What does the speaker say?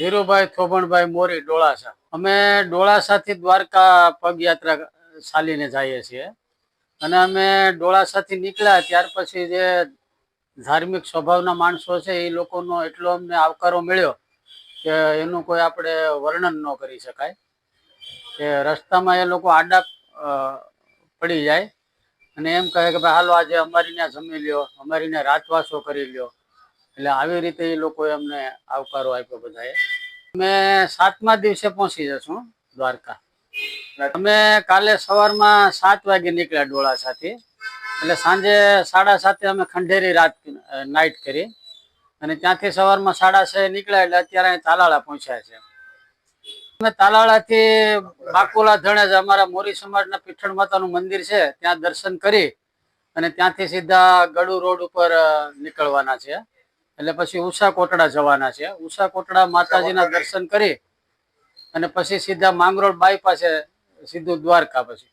ધીરુભાઈ થોભણભાઈ મોરી ડોળાસા. અમે ડોળાસાથી દ્વારકા પગયાત્રા ચાલીને જઈએ છીએ અને અમે ડોળાસાથી નીકળ્યા ત્યાર પછી જે ધાર્મિક સ્વભાવના માણસો છે એ લોકોનો એટલો અમને આવકારો મળ્યો કે એનું કોઈ આપણે વર્ણન ન કરી શકાય. કે રસ્તામાં એ લોકો આડા પડી જાય અને એમ કહે કે ભાઈ હાલો આજે અમારી ત્યાં જમી લ્યો, અમારી ત્યાં રાતવાસો કરી લ્યો. એટલે આવી રીતે એ લોકોએ અમને આવકારો આપ્યો બધાએ. અમે 7મા દિવસે પહોંચી જશું દ્વારકા. અમે કાલે સવારમાં 7 વાગે નીકળ્યા ડોળાસાથી. એટલે સાંજે 7:30 અમે ખંડેરી નાઇટ કરી અને ત્યાંથી સવારમાં 6:30 નીકળ્યા એટલે અત્યારે તાલાળા પહોંચ્યા છે. અમે તાલાળાથી બાકોલા ધણેજ અમારા મોરી સમાજના પીઠળ માતાનું મંદિર છે ત્યાં દર્શન કરી અને ત્યાંથી સીધા ગડુ રોડ ઉપર નીકળવાના છે. એટલે પછી ઉષા કોટડા જવાના છે. ઉષા કોટડા માતાજીના દર્શન કરી અને પછી સીધા માંગરોળ બાયપાસે સીધું દ્વારકા પછી